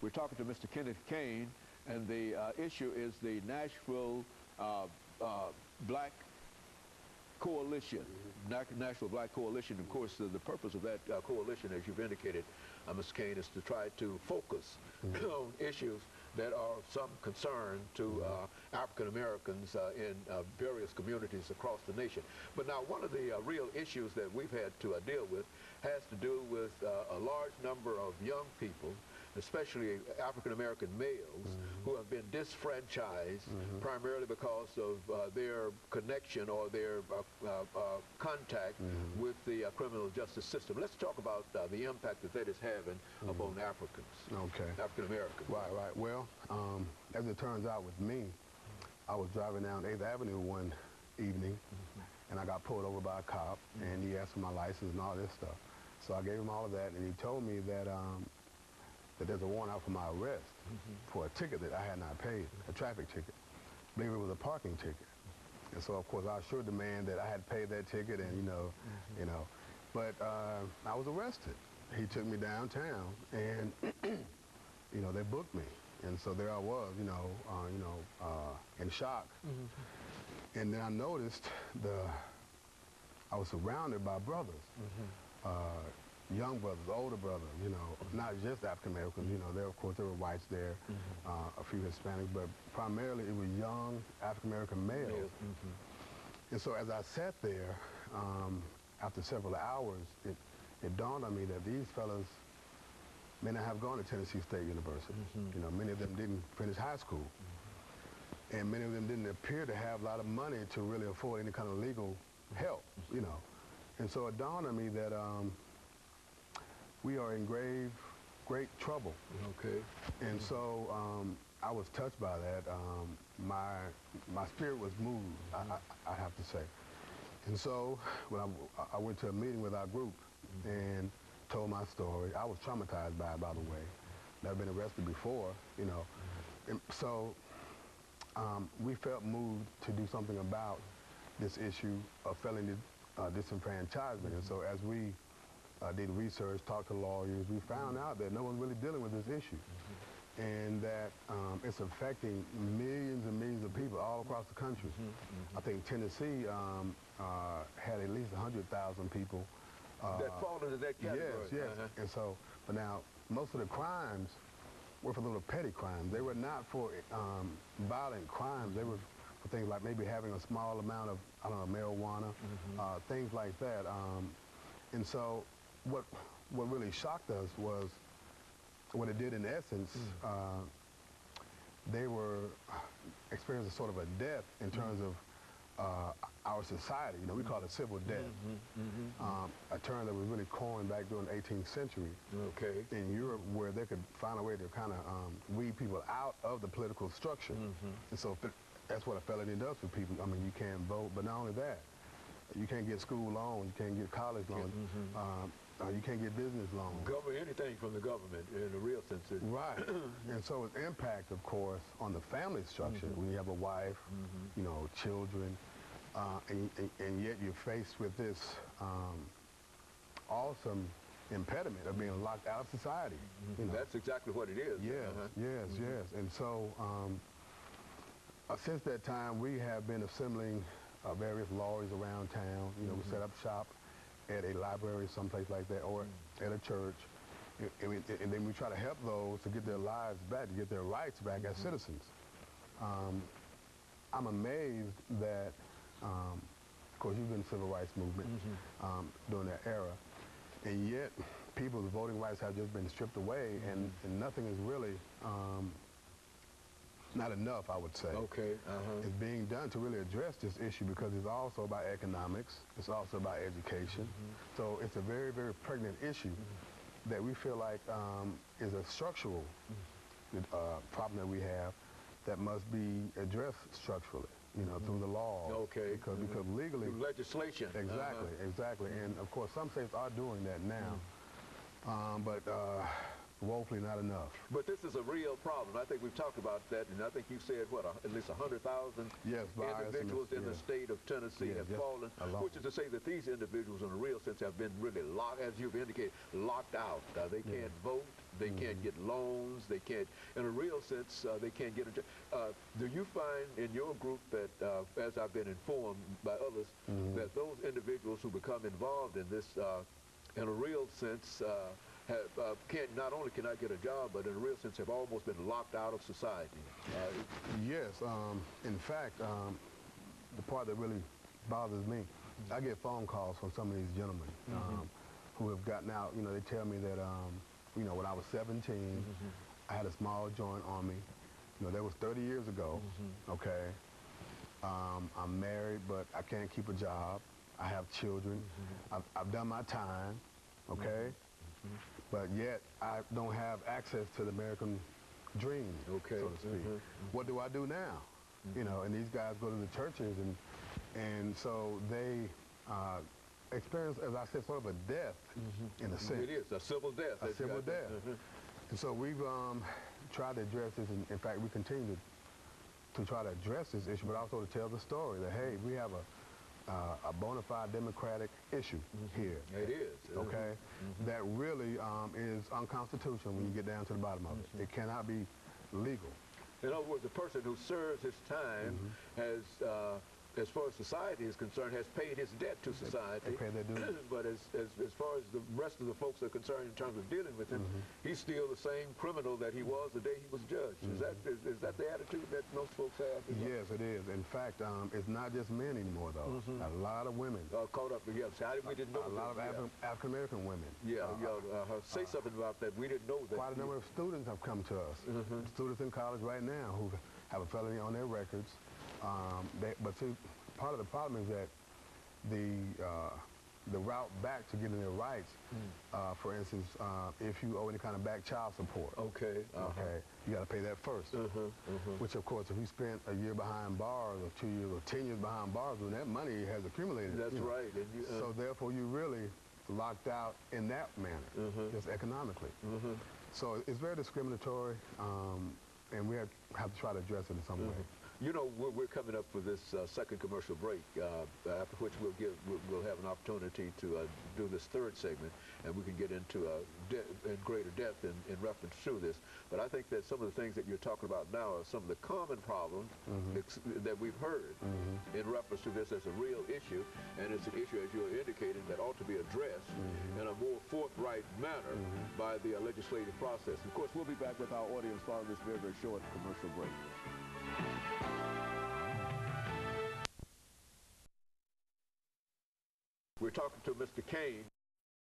We're talking to Mr. Kenneth Caine, and the issue is the Nashville Black Coalition, National Black Coalition. Of course, the purpose of that coalition, as you've indicated, Mr. Caine, is to try to focus on issues that are of some concern to African Americans in various communities across the nation. But now, one of the real issues that we've had to deal with has to do with a large number of young people, especially African American males, who have been disfranchised primarily because of their connection or their contact with the criminal justice system. Let's talk about the impact that that is having upon Africans, African Americans. Right. Well, as it turns out with me, I was driving down 8th Avenue one evening, and I got pulled over by a cop, and he asked for my license and all this stuff. So I gave him all of that, and he told me that that there's a warrant out for my arrest for a ticket that I had not paid, a traffic ticket. I believe it was a parking ticket. And so, of course, I assured the man that I had paid that ticket, and but I was arrested. He took me downtown, and they booked me. And so there I was, in shock. And then I noticed I was surrounded by brothers. Young brothers, older brothers, not just African Americans, there, of course, there were whites there, a few Hispanics, but primarily it was young African American males. And so as I sat there, after several hours, it dawned on me that these fellas may not have gone to Tennessee State University. Many of them didn't finish high school. And many of them didn't appear to have a lot of money to really afford any kind of legal help, And so it dawned on me that we are in great trouble. And so I was touched by that. My spirit was moved, I have to say. And so when I went to a meeting with our group and told my story, I was traumatized by it, by the way. Never been arrested before, And so we felt moved to do something about this issue of felony disenfranchisement. And so as we did research, talked to lawyers, we found out that no one's really dealing with this issue. And that it's affecting millions and millions of people all across the country. I think Tennessee had at least 100,000 people. That fall into that category. Yes. And so, but now, most of the crimes were for little petty crimes. They were not for violent crimes. They were for things like maybe having a small amount of, marijuana, things like that. And so, what really shocked us was what it did in essence. They were experiencing sort of a death in terms of our society. We call it civil death, a term that was really coined back during the 18th century in Europe, where they could find a way to kind of weed people out of the political structure. And so that's what a felony does for people. I mean, you can't vote, but not only that, you can't get school loans, you can't get college loans, you can't get business loans. Government, anything from the government in a real sense. Right. And so its impact, of course, on the family structure, when you have a wife, children, and yet you're faced with this awesome impediment of being locked out of society. That's exactly what it is. Yes. And so since that time, we have been assembling various lawyers around town. We set up shop at a library, someplace like that, or at a church. And then we try to help those to get their lives back, to get their rights back as citizens. I'm amazed that, of course, you've been in the civil rights movement during that era, and yet people's voting rights have just been stripped away, and nothing is really, not enough, I would say. Is being done to really address this issue, because it's also about economics, it's also about education. So it's a very, very pregnant issue that we feel like is a structural problem that we have that must be addressed structurally, through the law. Because legally. Through legislation. Exactly. And of course, some states are doing that now. But woefully not enough. But this is a real problem. I think we've talked about that, and I think you said, what, at least 100,000 yes, individuals in the state of Tennessee have fallen, which is to say that these individuals in a real sense have been really locked, as you've indicated, locked out. They can't vote, they can't get loans, they can't, in a real sense, they can't get into. Do you find in your group that, as I've been informed by others, that those individuals who become involved in this, in a real sense, can't not only cannot get a job, but in a real sense have almost been locked out of society? Yes. In fact, the part that really bothers me, I get phone calls from some of these gentlemen who have gotten out. You know, they tell me that, you know, when I was 17, I had a small joint on me. You know, that was 30 years ago, okay? I'm married, but I can't keep a job. I have children. I've done my time, okay? But yet, I don't have access to the American dream, so to speak. What do I do now? You know, and these guys go to the churches, and so they experience, as I said, sort of a death, in a sense. It is, a civil death. A civil death. And so we've tried to address this, and in fact, we continue to try to address this issue, but also to tell the story that, hey, we have a bona fide democratic issue here. It is. Okay? That really is unconstitutional when you get down to the bottom of it. It cannot be legal. In other words, the person who serves his time has, as far as society is concerned, has paid his debt to society. They pay their dues. But as far as the rest of the folks are concerned in terms of dealing with him, he's still the same criminal that he was the day he was judged. Is that the attitude that most folks have? Yes, it is. In fact, it's not just men anymore, though. A lot of women. Caught up in, we didn't know. A lot of African-American women. Say something about that. We didn't know that. Quite a number of students have come to us. Students in college right now who have a felony on their records. But see, part of the problem is that the route back to getting their rights, for instance, if you owe any kind of back child support, you got to pay that first. Which, of course, if you spent a year behind bars or 2 years or 10 years behind bars, then that money has accumulated. That's right. And so therefore, you really locked out in that manner, just economically. So it's very discriminatory, and we have to try to address it in some way. You know, we're coming up for this second commercial break, after which we'll have an opportunity to do this third segment, and we can get into in greater depth in reference to this. But I think that some of the things that you're talking about now are some of the common problems that we've heard in reference to this as a real issue, and it's an issue, as you're indicating, that ought to be addressed in a more forthright manner by the legislative process. Of course, we'll be back with our audience following this very, very short commercial break. We're talking to Mr. Caine.